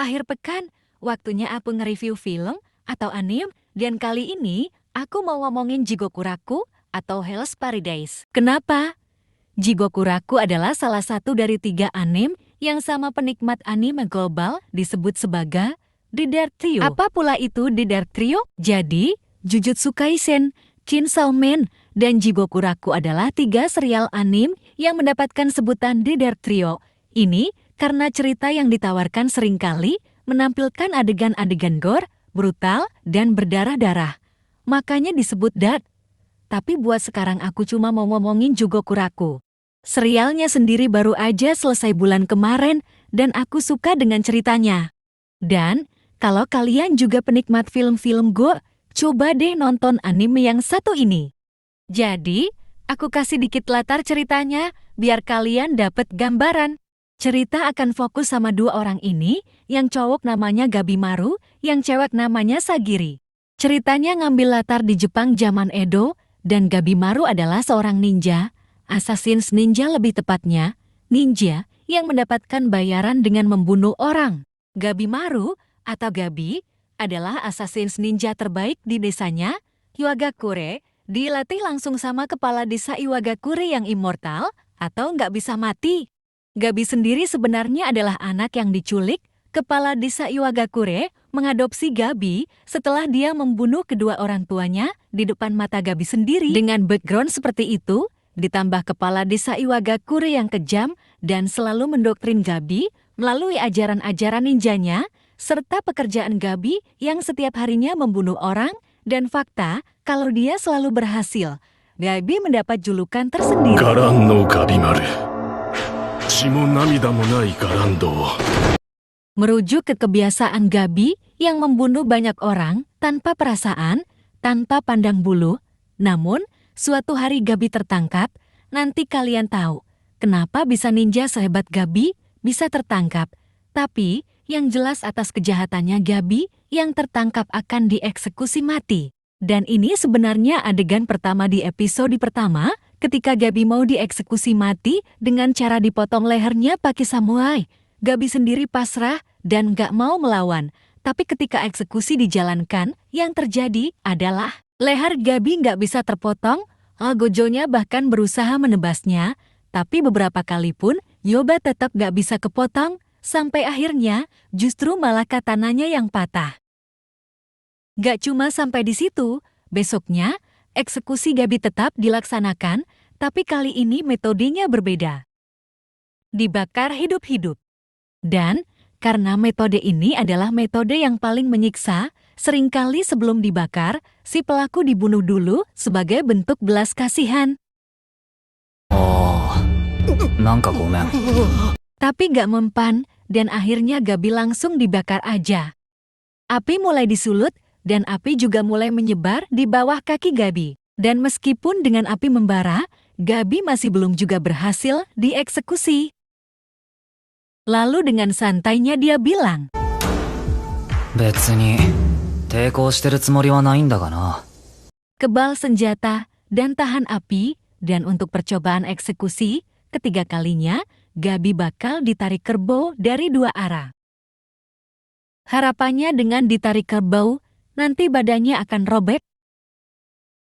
akhir pekan, waktunya aku nge-review film atau anime, dan kali ini aku mau ngomongin Jigokuraku atau Hell's Paradise. Kenapa? Jigokuraku adalah salah satu dari 3 anime yang sama penikmat anime global disebut sebagai The Dark Trio. Apa pula itu The Dark Trio? Jadi, Jujutsu Kaisen, Chainsaw Man, dan Jigokuraku adalah 3 serial anime yang mendapatkan sebutan The Dark Trio. Ini karena cerita yang ditawarkan seringkali menampilkan adegan-adegan gore, brutal, dan berdarah-darah. Makanya disebut dark. Tapi buat sekarang aku cuma mau ngomongin Jigokuraku. Serialnya sendiri baru aja selesai bulan kemarin dan aku suka dengan ceritanya. Dan kalau kalian juga penikmat film-film gore, coba deh nonton anime yang satu ini. Jadi, aku kasih dikit latar ceritanya biar kalian dapet gambaran. Cerita akan fokus sama 2 orang ini, yang cowok namanya Gabimaru, yang cewek namanya Sagiri. Ceritanya ngambil latar di Jepang zaman Edo, dan Gabimaru adalah seorang ninja, assassins ninja lebih tepatnya, ninja yang mendapatkan bayaran dengan membunuh orang. Gabimaru atau Gabi adalah assassins ninja terbaik di desanya, Iwagakure, dilatih langsung sama kepala desa Iwagakure yang immortal atau nggak bisa mati. Gabi sendiri sebenarnya adalah anak yang diculik. Kepala desa Iwagakure mengadopsi Gabi setelah dia membunuh kedua orang tuanya di depan mata Gabi sendiri. Dengan background seperti itu, ditambah kepala desa Iwagakure yang kejam dan selalu mendoktrin Gabi melalui ajaran-ajaran ninjanya, serta pekerjaan Gabi yang setiap harinya membunuh orang, dan fakta kalau dia selalu berhasil. Gabi mendapat julukan tersendiri. Garan no Gabimaru. Merujuk ke kebiasaan Gabi yang membunuh banyak orang tanpa perasaan, tanpa pandang bulu. Namun, suatu hari Gabi tertangkap. Nanti kalian tahu kenapa bisa ninja sehebat Gabi bisa tertangkap. Tapi, yang jelas atas kejahatannya Gabi yang tertangkap akan dieksekusi mati. Dan ini sebenarnya adegan pertama di episode pertama, ketika Gabi mau dieksekusi mati dengan cara dipotong lehernya pakai samurai. Gabi sendiri pasrah dan gak mau melawan. Tapi ketika eksekusi dijalankan, yang terjadi adalah leher Gabi gak bisa terpotong. Gojonya bahkan berusaha menebasnya, tapi beberapa kali pun Yoba tetap gak bisa kepotong, sampai akhirnya justru malah katananya yang patah. Gak cuma sampai di situ, besoknya eksekusi Gabi tetap dilaksanakan, tapi kali ini metodenya berbeda. Dibakar hidup-hidup. Dan karena metode ini adalah metode yang paling menyiksa, seringkali sebelum dibakar, si pelaku dibunuh dulu sebagai bentuk belas kasihan. Tapi gak mempan, dan akhirnya Gabi langsung dibakar aja. Api mulai disulut, dan api juga mulai menyebar di bawah kaki Gabi. Dan meskipun dengan api membara, Gabi masih belum juga berhasil dieksekusi. Lalu dengan santainya dia bilang, kebal senjata dan tahan api, dan untuk percobaan eksekusi, ketiga kalinya, Gabi bakal ditarik kerbau dari 2 arah. Harapannya dengan ditarik kerbau, nanti badannya akan robek.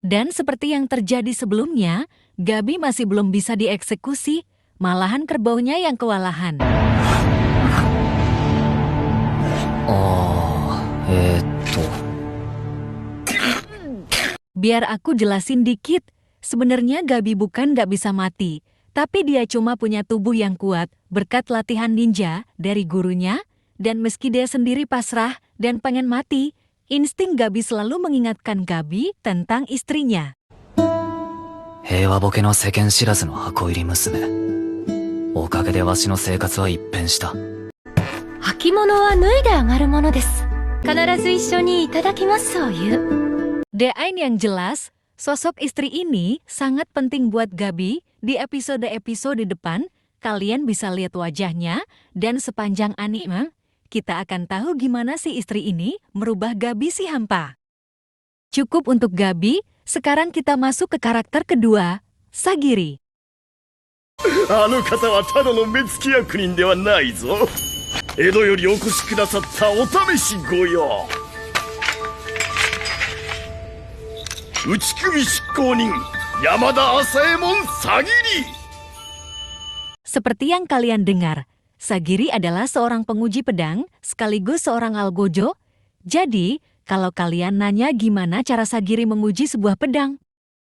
Dan seperti yang terjadi sebelumnya, Gabi masih belum bisa dieksekusi, malahan kerbaunya yang kewalahan. Biar aku jelasin dikit, sebenarnya Gabi bukan gak bisa mati, tapi dia cuma punya tubuh yang kuat berkat latihan ninja dari gurunya, dan meski dia sendiri pasrah dan pengen mati, insting Gabi selalu mengingatkan Gabi tentang istrinya. The Ain yang jelas, sosok istri ini sangat penting buat Gabi. Di episode-episode depan, kalian bisa lihat wajahnya, dan sepanjang anime, kita akan tahu gimana si istri ini merubah Gabi si hampa. Cukup untuk Gabi, sekarang kita masuk ke karakter kedua, Sagiri. 江戸よりお越しくださったお試し御用。打首執行人山田朝右衛門Sagiri. Seperti yang kalian dengar, Sagiri adalah seorang penguji pedang sekaligus seorang algojo. Jadi, kalau kalian nanya gimana cara Sagiri menguji sebuah pedang,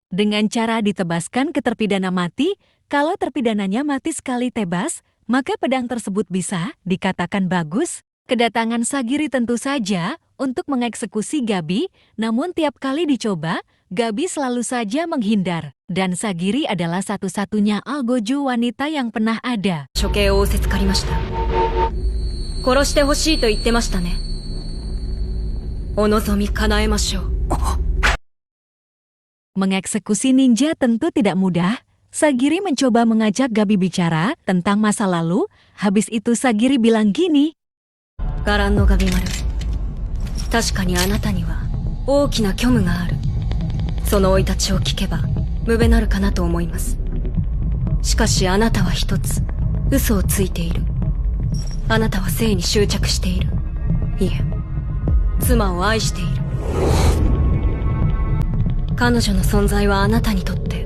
dengan cara ditebaskan ke terpidana mati, kalau terpidananya mati sekali tebas, maka pedang tersebut bisa dikatakan bagus. Kedatangan Sagiri tentu saja untuk mengeksekusi Gabi, namun tiap kali dicoba, Gabi selalu saja menghindar. Dan Sagiri adalah satu-satunya algojo wanita yang pernah ada. 処刑を仰せつかりました。殺してほしいと言ってましたね。お望み叶えましょう。Mengeksekusi ninja tentu tidak mudah. Sagiri mencoba mengajak Gabi bicara tentang masa lalu. Habis itu Sagiri bilang gini. 伽藍のガビ丸。確かにあなたには大きな虚無がある。その生い立ちを聞けば無べなるかなと思います。しかしあなたは一つ嘘をついている。あなたは性に執着している。いえ、妻を愛している。彼女の存在はあなたにとって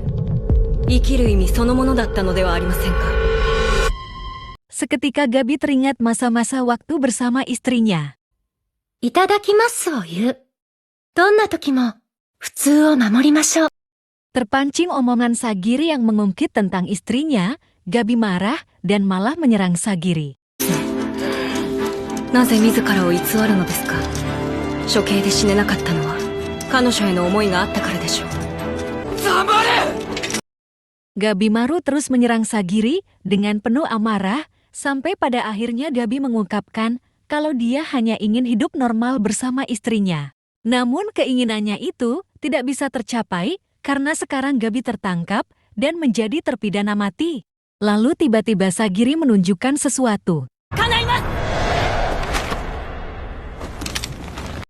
生きる意味そのものだったのではありませんか。 Seketika Gabi teringat masa-masa waktu bersama istrinya. いただきますを言う。どんな時も普通を守りましょう。 Terpancing omongan Sagiri yang mengungkit tentang istrinya, Gabi marah dan malah menyerang Sagiri. なぜ自らを偽るのですか。処刑で死ねなかったのは彼女への思いがあったからでしょう。 Gabi Maru terus menyerang Sagiri dengan penuh amarah, sampai pada akhirnya Gabi mengungkapkan kalau dia hanya ingin hidup normal bersama istrinya. Namun keinginannya itu tidak bisa tercapai karena sekarang Gabi tertangkap dan menjadi terpidana mati. Lalu tiba-tiba Sagiri menunjukkan sesuatu.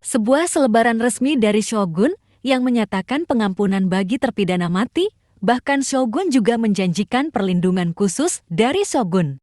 Sebuah selebaran resmi dari Shogun yang menyatakan pengampunan bagi terpidana mati. Bahkan Shogun juga menjanjikan perlindungan khusus dari Shogun.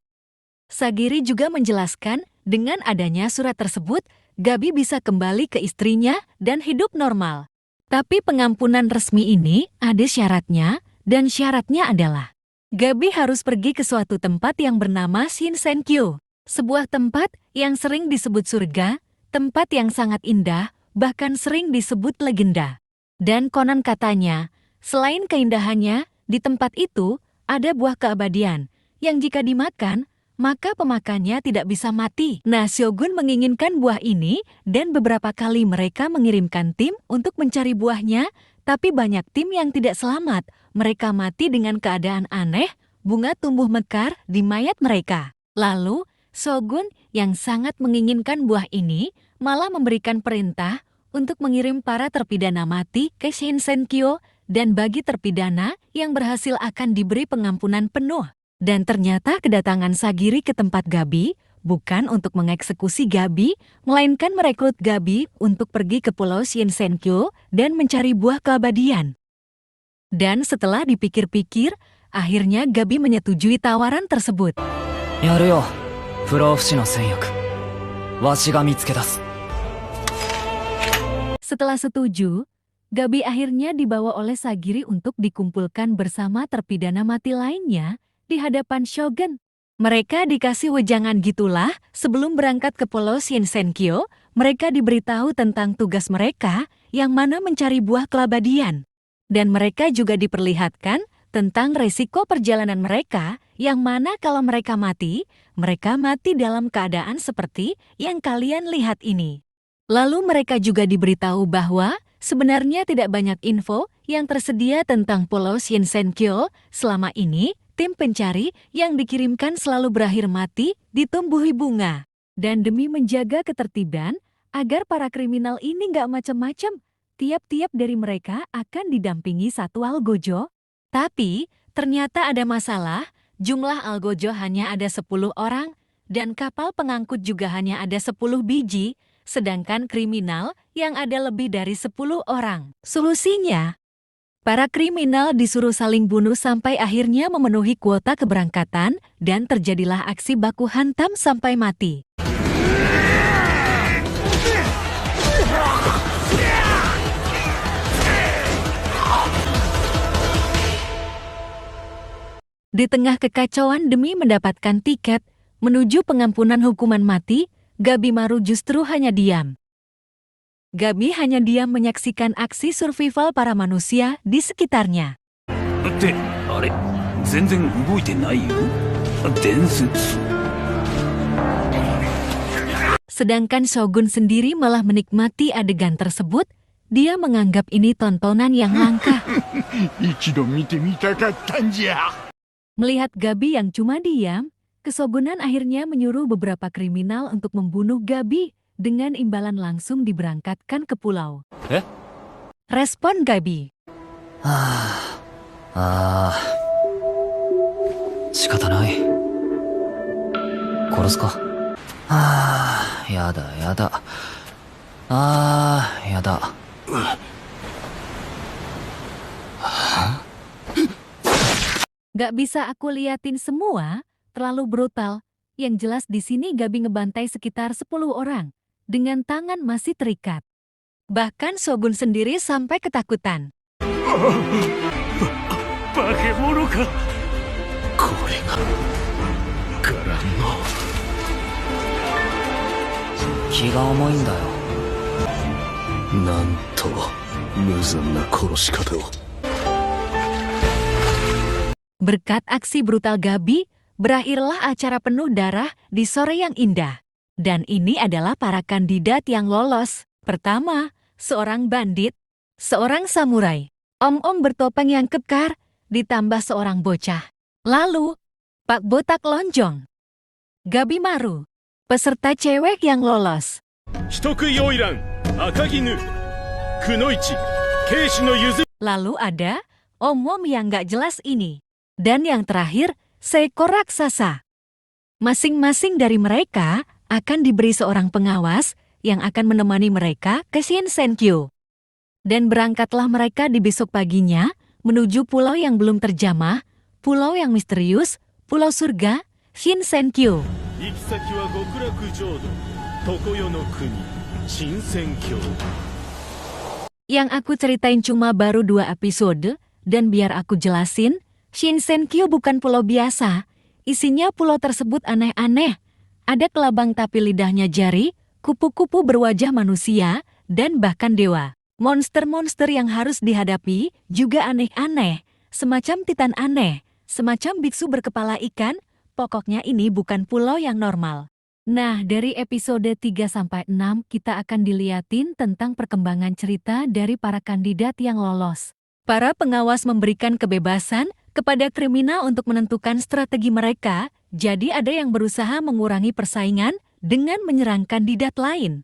Sagiri juga menjelaskan dengan adanya surat tersebut, Gabi bisa kembali ke istrinya dan hidup normal. Tapi pengampunan resmi ini ada syaratnya, dan syaratnya adalah Gabi harus pergi ke suatu tempat yang bernama Shinsenkyo, sebuah tempat yang sering disebut surga, tempat yang sangat indah, bahkan sering disebut legenda. Dan konon katanya, selain keindahannya, di tempat itu ada buah keabadian yang jika dimakan, maka pemakannya tidak bisa mati. Nah, Shogun menginginkan buah ini dan beberapa kali mereka mengirimkan tim untuk mencari buahnya, tapi banyak tim yang tidak selamat. Mereka mati dengan keadaan aneh, bunga tumbuh mekar di mayat mereka. Lalu, Shogun yang sangat menginginkan buah ini malah memberikan perintah untuk mengirim para terpidana mati ke Shinsenkyo dan bagi terpidana yang berhasil akan diberi pengampunan penuh. Dan ternyata kedatangan Sagiri ke tempat Gabi bukan untuk mengeksekusi Gabi, melainkan merekrut Gabi untuk pergi ke pulau Shinsenkyo dan mencari buah keabadian. Dan setelah dipikir-pikir, akhirnya Gabi menyetujui tawaran tersebut. やるよ、不老不死の戦薬。わしが見つけ出す。 Setelah setuju, Gabi akhirnya dibawa oleh Sagiri untuk dikumpulkan bersama terpidana mati lainnya di hadapan Shogun. Mereka dikasih wejangan gitulah, sebelum berangkat ke pulau Shinsenkyo, mereka diberitahu tentang tugas mereka yang mana mencari buah keabadian. Dan mereka juga diperlihatkan tentang resiko perjalanan mereka yang mana kalau mereka mati dalam keadaan seperti yang kalian lihat ini. Lalu mereka juga diberitahu bahwa sebenarnya tidak banyak info yang tersedia tentang pulau Shinsenkyo. Selama ini, tim pencari yang dikirimkan selalu berakhir mati ditumbuhi bunga. Dan demi menjaga ketertiban, agar para kriminal ini nggak macam-macam, tiap-tiap dari mereka akan didampingi satu algojo. Tapi, ternyata ada masalah, jumlah algojo hanya ada 10 orang, dan kapal pengangkut juga hanya ada 10 biji, sedangkan kriminal yang ada lebih dari 10 orang. Solusinya, Para kriminal disuruh saling bunuh sampai akhirnya memenuhi kuota keberangkatan dan terjadilah aksi baku hantam sampai mati. Di tengah kekacauan demi mendapatkan tiket menuju pengampunan hukuman mati, Gabimaru justru hanya diam. Gabi hanya diam menyaksikan aksi survival para manusia di sekitarnya. ってあれ全然動いてないよ伝説 Sedangkan Shogun sendiri malah menikmati adegan tersebut. Dia menganggap ini tontonan yang langka. 一度見てみたかったんじゃ Melihat Gabi yang cuma diam, Kesogunan akhirnya menyuruh beberapa kriminal untuk membunuh Gabi dengan imbalan langsung diberangkatkan ke pulau. Respon Gabi. 仕方ない。殺すか。やだやだ。やだ。Gak bisa aku liatin semua, terlalu brutal. Yang jelas di sini Gabi ngebantai sekitar 10 orang, dengan tangan masih terikat. Bahkan Shogun sendiri sampai ketakutan. 化け物かこれがガランの気が重いんだよ。なんと無残な殺し方を Berkat aksi brutal Gabi, berakhirlah acara penuh darah di sore yang indah. Dan ini adalah para kandidat yang lolos. Pertama, seorang bandit, seorang samurai, om-om bertopeng yang kekar, ditambah seorang bocah. Lalu, Pak Botak Lonjong. Gabimaru, peserta cewek yang lolos. 人食い花魁赤絹くのいち警視のゆず Lalu ada om-om yang gak jelas ini. Dan yang terakhir, seekor raksasa. Masing-masing dari mereka akan diberi seorang pengawas yang akan menemani mereka ke Shinsenkyo. Dan berangkatlah mereka di besok paginya menuju pulau yang belum terjamah, pulau yang misterius, pulau surga, Shinsenkyo. 行き先は極楽浄土常世の国新鮮郷 Yang aku ceritain cuma baru 2 episode, dan biar aku jelasin, Shinsenkyo bukan pulau biasa. Isinya pulau tersebut aneh-aneh. Ada kelabang tapi lidahnya jari, kupu-kupu berwajah manusia, dan bahkan dewa. Monster-monster yang harus dihadapi juga aneh-aneh. Semacam titan aneh, semacam biksu berkepala ikan. Pokoknya ini bukan pulau yang normal. Nah, dari episode 3-6 kita akan diliatin tentang perkembangan cerita dari para kandidat yang lolos. Para pengawas memberikan kebebasan kepada kriminal untuk menentukan strategi mereka, jadi ada yang berusaha mengurangi persaingan dengan menyerang kandidat lain.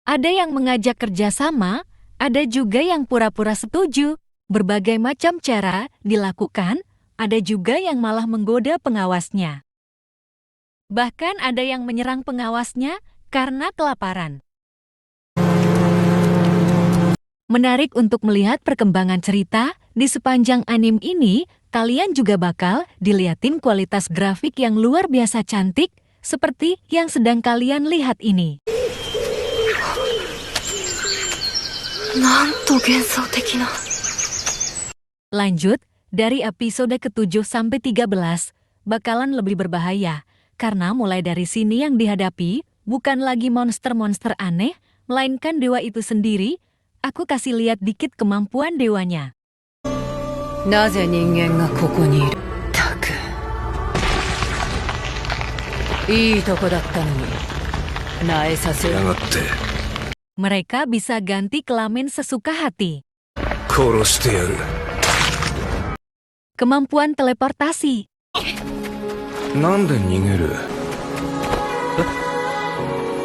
Ada yang mengajak kerjasama, ada juga yang pura-pura setuju. Berbagai macam cara dilakukan, ada juga yang malah menggoda pengawasnya. Bahkan ada yang menyerang pengawasnya karena kelaparan. Menarik untuk melihat perkembangan cerita di sepanjang anime ini. Kalian juga bakal diliatin kualitas grafik yang luar biasa cantik seperti yang sedang kalian lihat ini. Lanjut, dari episode ke-7 sampai 13 bakalan lebih berbahaya karena mulai dari sini yang dihadapi bukan lagi monster-monster aneh, melainkan dewa itu sendiri. Aku kasih lihat dikit kemampuan dewanya. なぜ人間がここにいる。たく。いいとこだったのに。萎えさせやがって。Mereka bisa ganti kelamin sesuka hati. 殺してやる Kemampuan teleportasi. なんで逃げる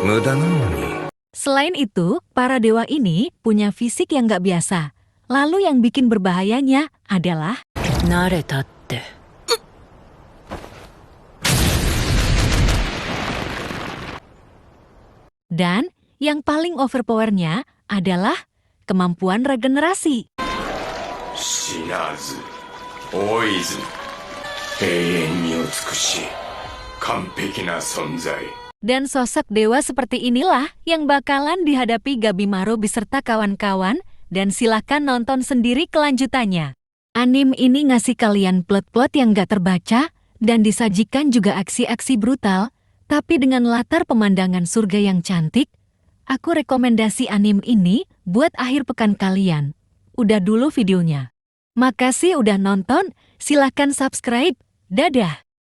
無駄なのに Selain itu, para dewa ini punya fisik yang gak biasa. Lalu yang bikin berbahayanya adalah 慣れたって。Dan yang paling overpowernya adalah kemampuan regenerasi. 死なず老いず永遠に美しい完璧な存在。 Dan sosok dewa seperti inilah yang bakalan dihadapi Gabimaru beserta kawan-kawan, dan silahkan nonton sendiri kelanjutannya. Anime ini ngasih kalian plot-plot yang gak terbaca, dan disajikan juga aksi-aksi brutal, tapi dengan latar pemandangan surga yang cantik. Aku rekomendasi anime ini buat akhir pekan kalian. Udah dulu videonya. Makasih udah nonton, silahkan subscribe. Dadah!